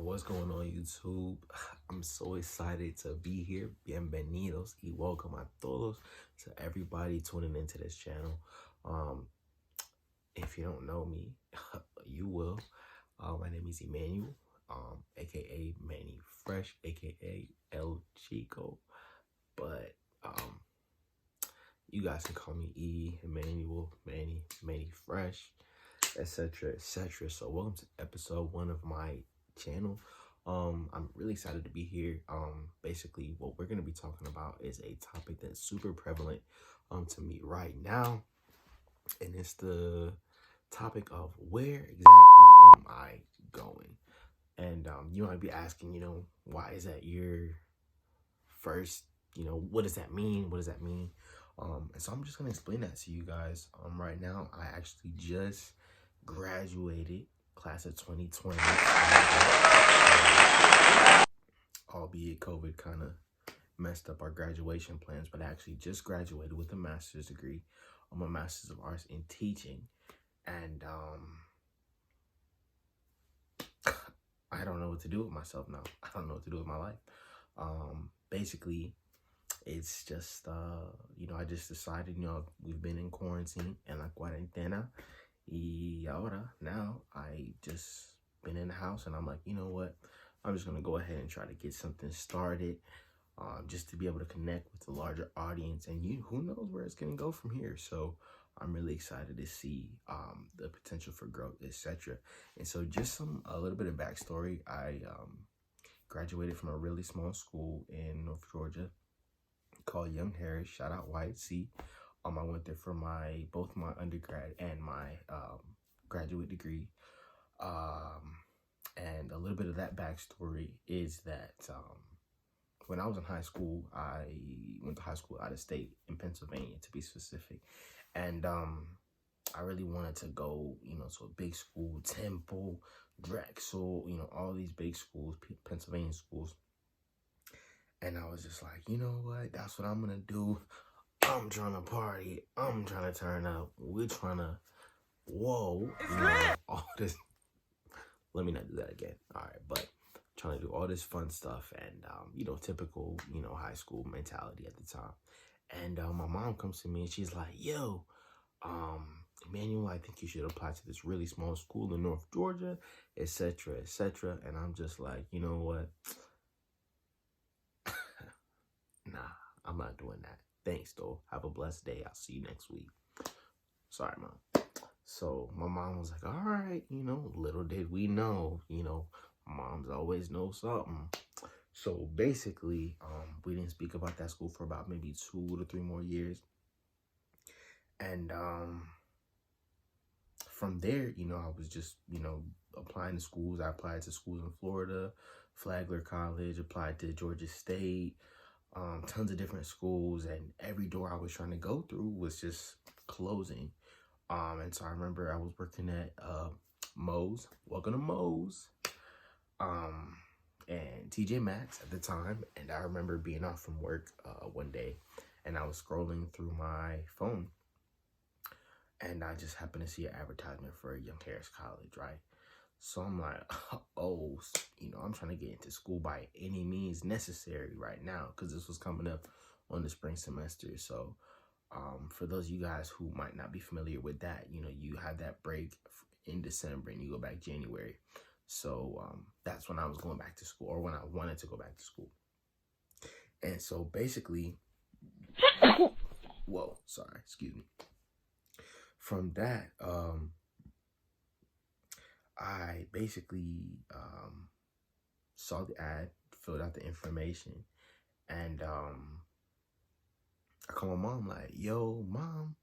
What's going on YouTube? I'm so excited to be here. Bienvenidos y welcome a todos to everybody tuning into this channel. If you don't know me, you will. My name is Emmanuel, aka Manny Fresh, aka El Chico. But you guys can call me E, Emmanuel, Manny Fresh, etc., etc. So welcome to episode 1 of my channel. I'm really excited to be here. Basically what we're going to be talking about is a topic that's super prevalent to me right now, and it's the topic of where exactly am I going. And you might be asking, why is that your first, what does that mean? And so I'm just going to explain that to you guys. Right now I actually just graduated, class of 2020, albeit COVID kind of messed up our graduation plans, but I actually just graduated with a master's degree. I'm a master's of arts in teaching, and I don't know what to do with myself now. I don't know what to do with my life. Basically, it's just, I just decided, we've been in quarantine and la cuarentena. Y ahora, now I just been in the house, and I'm like, you know what? I'm just going to go ahead and try to get something started, just to be able to connect with the larger audience, and who knows where it's going to go from here. So I'm really excited to see the potential for growth, etc. And so just a little bit of backstory. I graduated from a really small school in North Georgia called Young Harris. Shout out YC. I went there for both my undergrad and my graduate degree. And a little bit of that backstory is that when I was in high school, I went to high school out of state in Pennsylvania, to be specific. And I really wanted to go, to a big school, Temple, Drexel, all these big schools, Pennsylvania schools. And I was just like, you know what? That's what I'm going to do. I'm trying to party. I'm trying to turn up. We're trying to, all this. Let me not do that again. All right, but trying to do all this fun stuff and, typical, high school mentality at the time. And my mom comes to me and she's like, yo, Emmanuel, I think you should apply to this really small school in North Georgia, etc., etc. And I'm just like, you know what? Nah, I'm not doing that. Thanks, though. Have a blessed day. I'll see you next week. Sorry, Mom. So my mom was like, all right, little did we know, moms always know something. So basically, we didn't speak about that school for about maybe 2 to 3 more years. And from there, I was just, applying to schools. I applied to schools in Florida, Flagler College, applied to Georgia State, tons of different schools, and every door I was trying to go through was just closing. And so I remember I was working at Moe's, welcome to Moe's, and TJ Maxx at the time. And I remember being off from work one day, and I was scrolling through my phone, and I just happened to see an advertisement for Young Harris College, right? So I'm like, oh, I'm trying to get into school by any means necessary right now, because this was coming up on the spring semester. So for those of you guys who might not be familiar with that, you have that break in December and you go back January. So that's when I was going back to school, or when I wanted to go back to school. And so basically, excuse me. From that, I basically saw the ad, filled out the information, and I call my mom like, yo, Mom,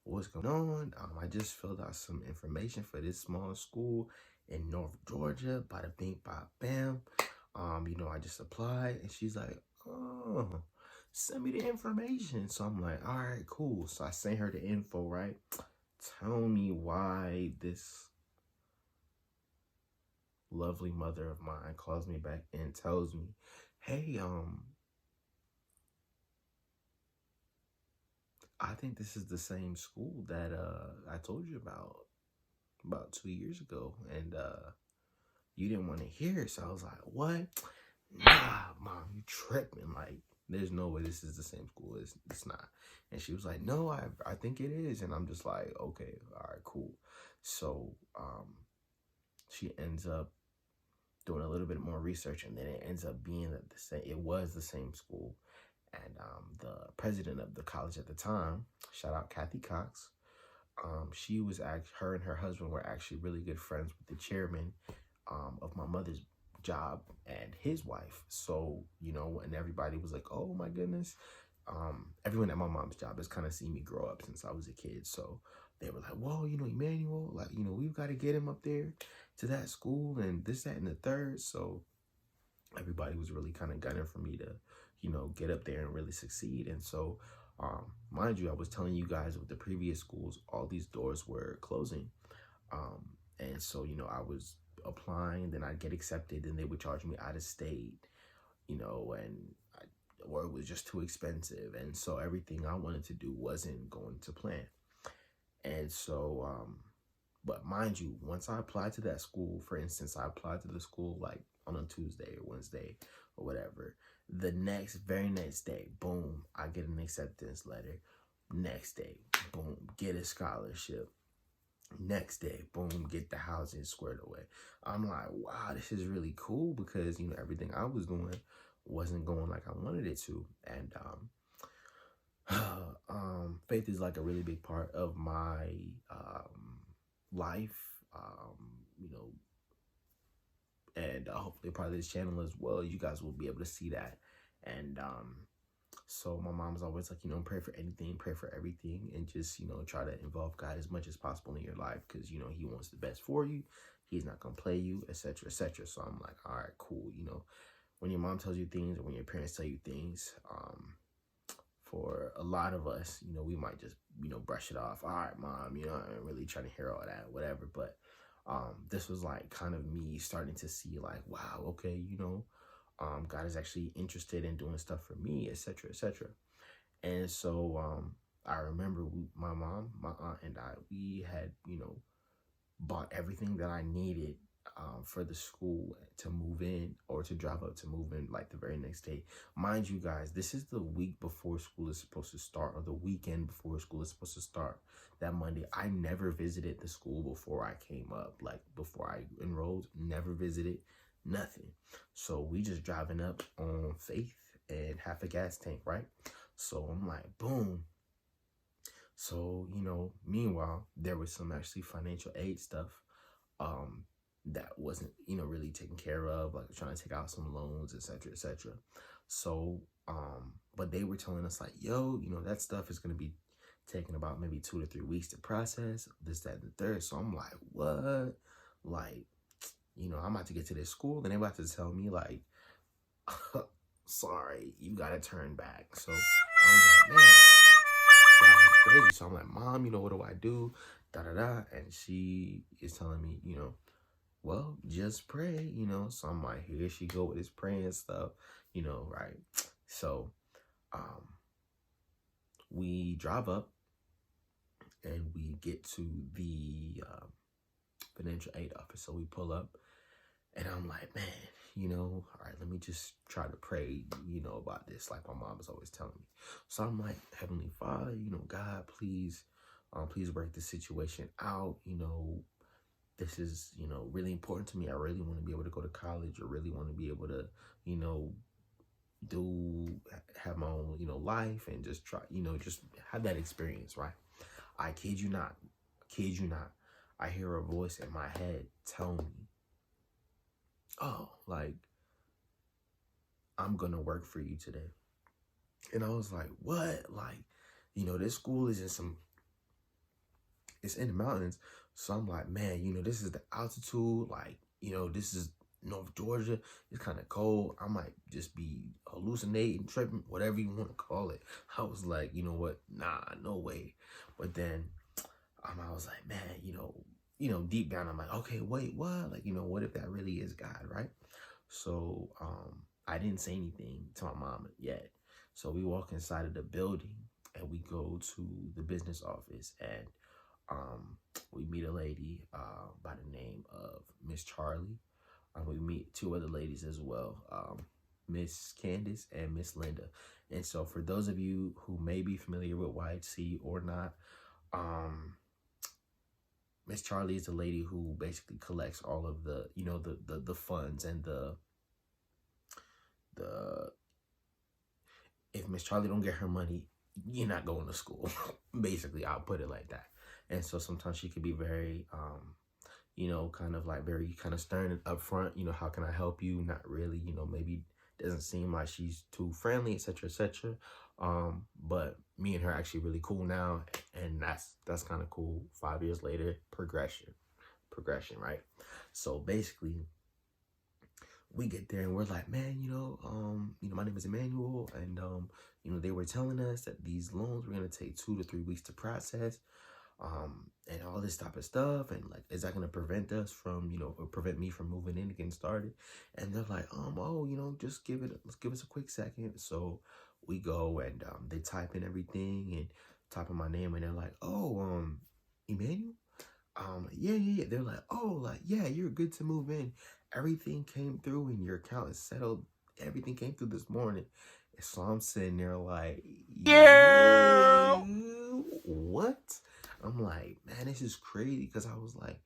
what's going on? I just filled out some information for this small school in North Georgia, bada bing, bada bam. I just applied, and she's like, oh, send me the information. So I'm like, all right, cool. So I sent her the info, right? Tell me why this lovely mother of mine calls me back and tells me, hey, I think this is the same school that I told you about 2 years ago, and you didn't want to hear it. So I was like, what? Nah, mom, you tripping. Like, there's no way this is the same school. It's not. And she was like, no, I think it is. And I'm just like, okay, all right, cool. So she ends up doing a little bit more research, and then it ends up being that it was the same school. And the president of the college at the time, shout out Kathy Cox, her and her husband were actually really good friends with the chairman of my mother's job and his wife. So, and everybody was like, oh my goodness. Everyone at my mom's job has kind of seen me grow up since I was a kid. So they were like, whoa, Emmanuel, like, we've got to get him up there to that school and this, that, and the third. So everybody was really kind of gunning for me to, get up there and really succeed. And so, mind you, I was telling you guys with the previous schools, all these doors were closing. And so, I was applying, then I'd get accepted, and they would charge me out of state, or it was just too expensive. And so everything I wanted to do wasn't going to plan. And so, but mind you, once I applied to that school, for instance, I applied to the school like on a Tuesday or Wednesday or whatever. The very next day, boom, I get an acceptance letter. Next day, boom, get a scholarship. Next day, boom, get the housing squared away. I'm like, wow, this is really cool because, everything I was doing wasn't going like I wanted it to. And faith is like a really big part of my life, and hopefully part of this channel as well. You guys will be able to see that. And so my mom's always like, pray for anything, pray for everything, and just, try to involve God as much as possible in your life because, he wants the best for you. He's not going to play you, etc., etc. So I'm like, all right, cool. When your mom tells you things or when your parents tell you things, for a lot of us, we might just, brush it off. All right, mom, I'm really trying to hear all that, whatever. But this was like kind of me starting to see like, wow, okay, God is actually interested in doing stuff for me, etc., etc. And so I remember my mom, my aunt, and we had, bought everything that I needed for the school to move in or to drive up to move in like the very next day. Mind you guys, this is the week before school is supposed to start, or the weekend before school is supposed to start. That Monday, I never visited the school before I came up, like before I enrolled, never visited, nothing. So we just driving up on faith and half a gas tank, right? So I'm like, boom. So, meanwhile, there was some actually financial aid stuff that wasn't, really taken care of, like trying to take out some loans, etc., etc. So, but they were telling us like, yo, that stuff is going to be taking about maybe 2 to 3 weeks to process, this, that, and the third. So I'm like, what? Like, I'm about to get to this school and they're about to tell me like, sorry, you got to turn back. So I was like, man, that's crazy. So I'm like, mom, what do I do? Da, da, da. And she is telling me, well, just pray, So I'm like, here she go with this praying stuff, right? So we drive up and we get to the financial aid office. So we pull up and I'm like, man, all right, let me just try to pray, about this, like my mom is always telling me. So I'm like, Heavenly Father, God, please work this situation out. This is, really important to me. I really want to be able to go to college, or really want to be able to, have my own, life and just try, just have that experience, right? I kid you not. I hear a voice in my head tell me, oh, like, I'm going to work for you today. And I was like, what? Like, this school is it's in the mountains. So I'm like, man, this is the altitude. Like, this is North Georgia. It's kind of cold. I might just be hallucinating, tripping, whatever you want to call it. I was like, you know what? Nah, no way. But then I was like, man, deep down, I'm like, okay, wait, what? Like, what if that really is God, right? So I didn't say anything to my mom yet. So we walk inside of the building and we go to the business office, and we meet a lady by the name of Miss Charlie. we meet two other ladies as well, Miss Candace and Miss Linda. And so for those of you who may be familiar with YHC or not, Miss Charlie is the lady who basically collects all of the, you know, the funds and the if Miss Charlie don't get her money, you're not going to school. Basically, I'll put it like that. And so sometimes she could be very, you know, kind of like very kind of stern and upfront. You know, how can I help you? Not really. You know, maybe doesn't seem like she's too friendly, etc., etc. But me and her are actually really cool now, and that's kind of cool. 5 years later, progression, right? So basically, we get there and we're like, man, you know, my name is Emmanuel, and you know, they were telling us that these loans were gonna take 2 to 3 weeks to process, and all this type of stuff, and like, is that gonna prevent us from, you know, or prevent me from moving in and getting started? And they're like, oh, you know, let's give us a quick second. So we go and they type in everything and type in my name, and they're like, oh, Emmanuel. Yeah. They're like, oh, like, yeah, you're good to move in. Everything came through and your account is settled. Everything came through this morning. And so I'm sitting there like, yeah, what? I'm like, man, this is crazy. Because I was like,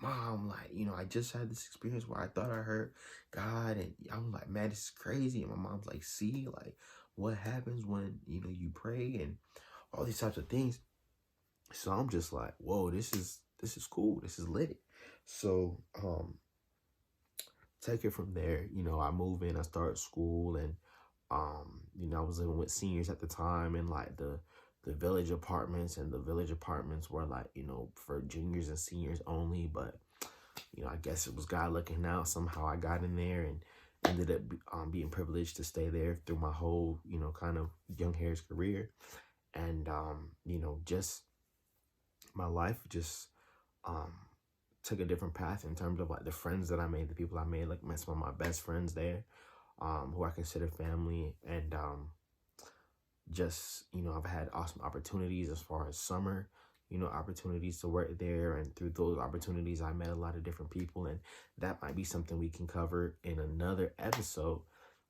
Mom, like, you know, I just had this experience where I thought I heard God. And I'm like, man, this is crazy. And my mom's like, see, like, what happens when, you know, you pray and all these types of things. So I'm just like, whoa, this is cool. This is lit. So take it from there. You know, I move in, I start school, and you know, I was living with seniors at the time, and like the village apartments, and the village apartments were like, you know, for juniors and seniors only. But you know, I guess it was God looking out. Somehow I got in there and ended up being privileged to stay there through my whole, you know, kind of young hair's career. And you know, just my life just took a different path in terms of like the friends that I made, the people I made. Like, met some of my best friends there, who I consider family. And just, you know, I've had awesome opportunities as far as summer, you know, opportunities to work there. And through those opportunities, I met a lot of different people, and that might be something we can cover in another episode.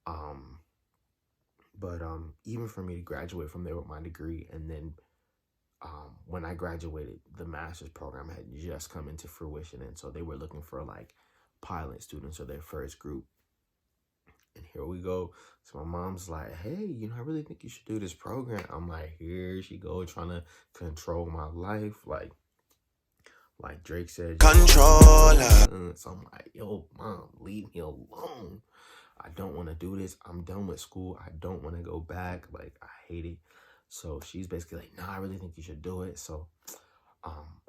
But even for me to graduate from there with my degree, and then when I graduated, the master's program had just come into fruition. And so they were looking for like pilot students, or their first group. And here we go. So my mom's like, hey, you know, I really think you should do this program. I'm like, here she go, trying to control my life. Like Drake said, controller. So I'm like, yo, Mom, leave me alone. I don't want to do this. I'm done with school. I don't want to go back. Like, I hate it. So she's basically like, no, I really think you should do it. So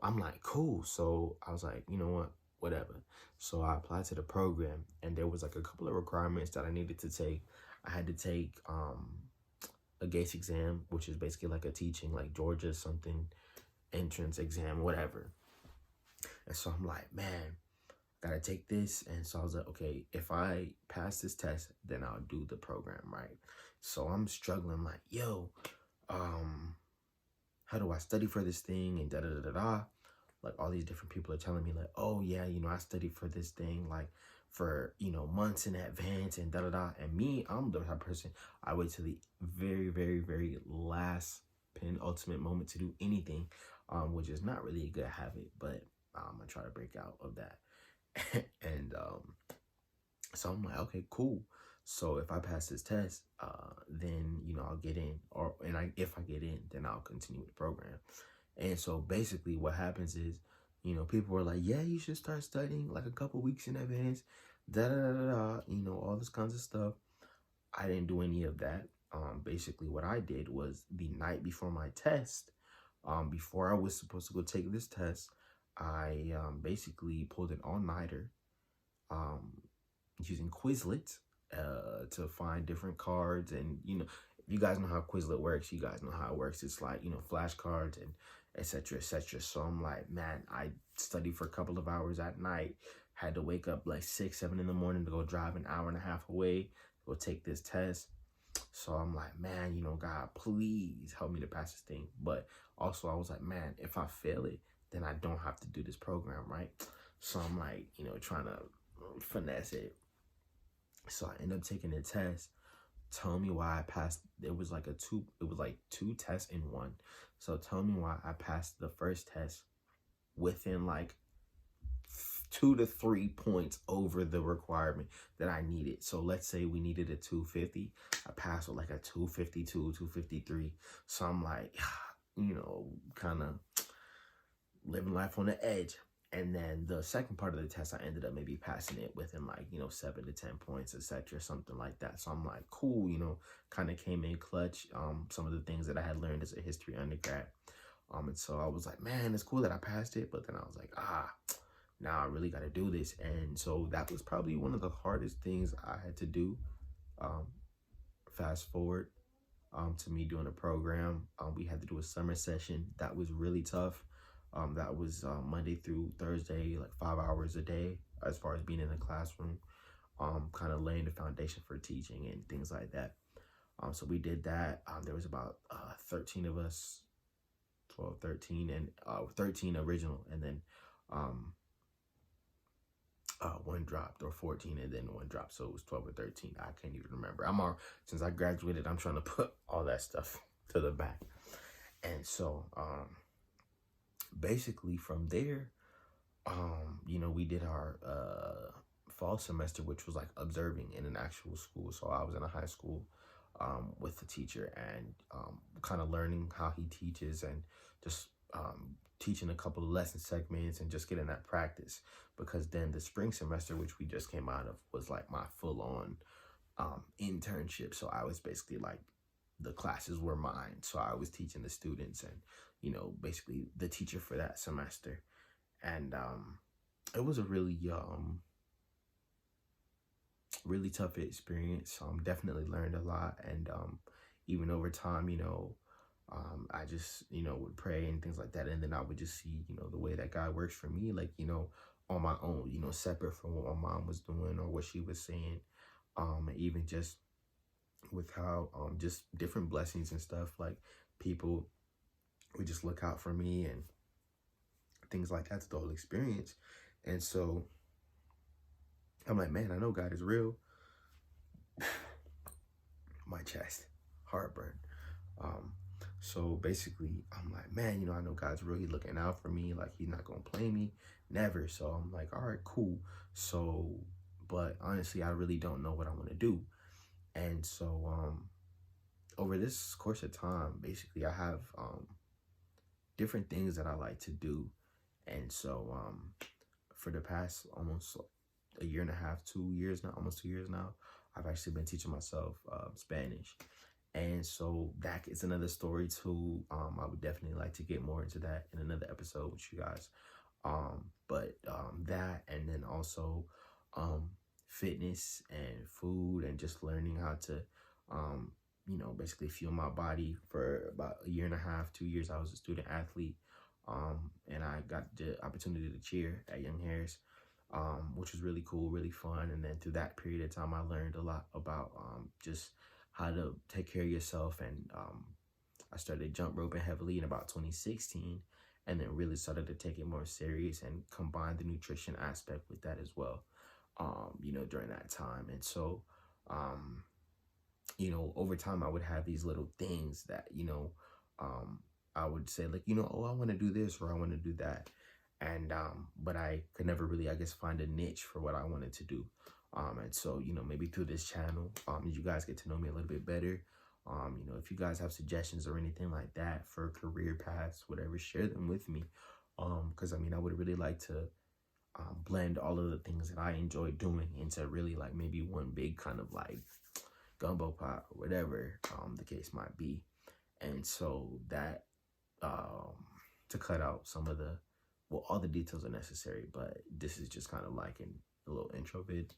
I'm like, cool. So I was like, you know what, whatever. So I applied to the program, and there was like a couple of requirements that I needed to take. I had to take a GATE exam, which is basically like a teaching, like Georgia something entrance exam, whatever. And so I'm like, man, gotta take this. And so I was like, okay, if I pass this test, then I'll do the program, right? So I'm struggling, like, yo, how do I study for this thing, and da-da-da-da-da. Like, all these different people are telling me like, oh yeah, you know, I studied for this thing like for, you know, months in advance, and da-da-da. And me, I'm the type of person, I wait till the very, very, very last penultimate moment to do anything, which is not really a good habit, but I'm gonna try to break out of that. And so I'm like, okay, cool. So if I pass this test, then, you know, I'll get in, if I get in, then I'll continue with the program. And so basically what happens is, you know, people were like, yeah, you should start studying like a couple weeks in advance, da-da-da-da-da, you know, all this kinds of stuff. I didn't do any of that. Basically what I did was, the night before my test, before I was supposed to go take this test, I basically pulled an all-nighter, using Quizlet to find different cards. And, you know, you guys know how Quizlet works. You guys know how it works. It's like, you know, flashcards and etc., etc. So I'm like, man, I studied for a couple of hours at night, had to wake up like 6, 7 in the morning to go drive an hour and a half away, go take this test. So I'm like, man, you know, God, please help me to pass this thing. But also I was like, man, if I fail it, then I don't have to do this program, right? So I'm like, you know, trying to finesse it. So I ended up taking the test. Tell me why I passed. It was like two tests in one. So tell me why I passed the first test within like 2 to 3 points over the requirement that I needed. So let's say we needed a 250. I passed with like a 252, 253. So I'm like, kind of living life on the edge. And then the second part of the test, I ended up maybe passing it within like, 7 to 10 points, etc., something like that. So I'm like, cool, kind of came in clutch. Some of the things that I had learned as a history undergrad. And so I was like, man, it's cool that I passed it. But then I was like, now I really got to do this. And so that was probably one of the hardest things I had to do. Fast forward to me doing a program. We had to do a summer session. That was really tough. That was Monday through Thursday, like 5 hours a day, as far as being in the classroom, kind of laying the foundation for teaching and things like that. So we did that. There was about 13 of us, 12, 13, and 13 original, and then one dropped, or 14 and then one dropped. So it was 12 or 13. I can't even remember. Since I graduated, I'm trying to put all that stuff to the back. And so, basically from there, we did our fall semester, which was like observing in an actual school. So I was in a high school with the teacher, and kind of learning how he teaches, and just teaching a couple of lesson segments and just getting that practice. Because then the spring semester, which we just came out of, was like my full-on internship. So I was basically like, the classes were mine. So I was teaching the students and, basically the teacher for that semester. And it was a really really tough experience. Definitely learned a lot. And even over time, I just, would pray and things like that. And then I would just see, the way that God works for me, like, on my own, separate from what my mom was doing or what she was saying. And even just with how just different blessings and stuff, like people would just look out for me and things like that, the whole experience. And so I'm like, man, I know God is real. My chest, heartburn. So basically I'm like, man, I know God's real. He's looking out for me. Like, he's not going to play me. Never. So I'm like, all right, cool. So, but honestly, I really don't know what I want to do. And so, over this course of time, basically I have, different things that I like to do. And so, for the past almost a year and a half, 2 years now, almost 2 years now, I've actually been teaching myself, Spanish. And so that is another story too. I would definitely like to get more into that in another episode with you guys. But that, and then also fitness and food, and just learning how to basically fuel my body. For about a year and a half, 2 years, I was a student athlete, and I got the opportunity to cheer at Young Harris, which was really cool, really fun. And then through that period of time, I learned a lot about just how to take care of yourself. And I started jump roping heavily in about 2016, and then really started to take it more serious and combine the nutrition aspect with that as well, during that time. And so, over time, I would have these little things that, I would say, like, oh, I want to do this, or I want to do that. And, but I could never really, I guess, find a niche for what I wanted to do. And so, maybe through this channel, you guys get to know me a little bit better. If you guys have suggestions or anything like that for career paths, whatever, share them with me. Because I would really like to blend all of the things that I enjoy doing into really like maybe one big kind of like gumbo pot, or whatever the case might be. And so that to cut out some of the, well, all the details are necessary, but this is just kind of like a little intro vid.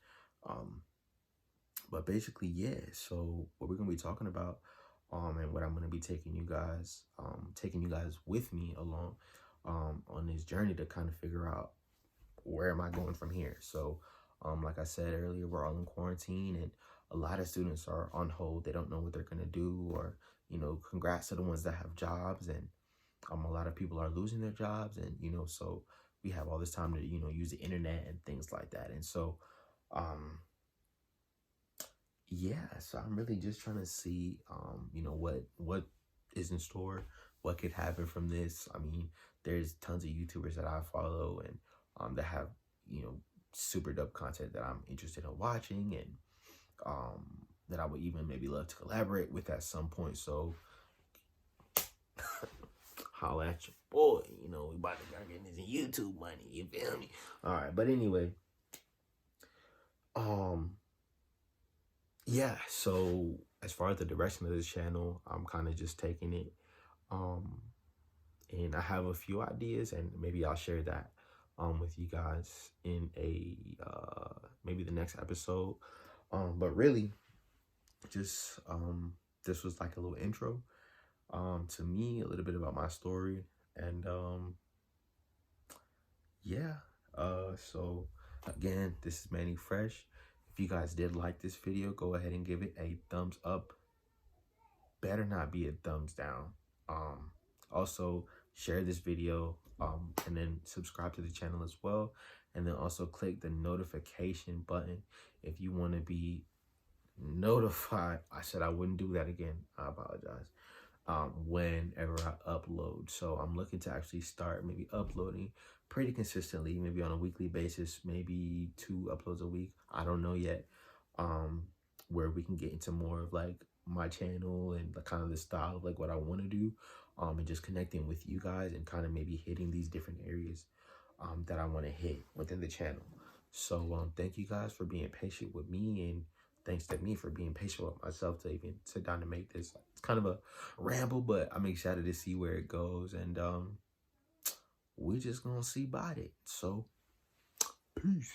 But basically, yeah, so what we're going to be talking about, and what I'm going to be taking you guys with me along, on this journey to kind of figure out, where am I going from here? So, like I said earlier, we're all in quarantine, and a lot of students are on hold. They don't know what they're going to do, or, congrats to the ones that have jobs. And a lot of people are losing their jobs, and, so we have all this time to, use the internet and things like that. And so, Yeah, so I'm really just trying to see, you know, what is in store, what could happen from this. I mean, there's tons of YouTubers that I follow and that have, you know, super dope content that I'm interested in watching, and um that I would even maybe love to collaborate with at some point. So holla at your boy, you know, we about to start getting this YouTube money, you feel me? All right, but anyway, um yeah, so as far as the direction of this channel, I'm kind of just taking it. Um, and I have a few ideas, and maybe I'll share that with you guys in a maybe the next episode. But really, just this was like a little intro to me, a little bit about my story, and yeah. So again, this is Manny Fresh. If you guys did like this video, go ahead and give it a thumbs up. Better not be a thumbs down. Also share this video, and then subscribe to the channel as well, and then also click the notification button if you want to be notified. I said I wouldn't do that again. I apologize. Whenever I upload, so I'm looking to actually start maybe uploading pretty consistently, maybe on a weekly basis, maybe 2 uploads a week. I don't know yet. Where we can get into more of like my channel and the kind of the style of like what I want to do, and just connecting with you guys and kind of maybe hitting these different areas that I want to hit within the channel. So thank you guys for being patient with me, and thanks to me for being patient with myself to even sit down to make this. It's kind of a ramble, but I'm excited to see where it goes, and we're just gonna see about it. So peace.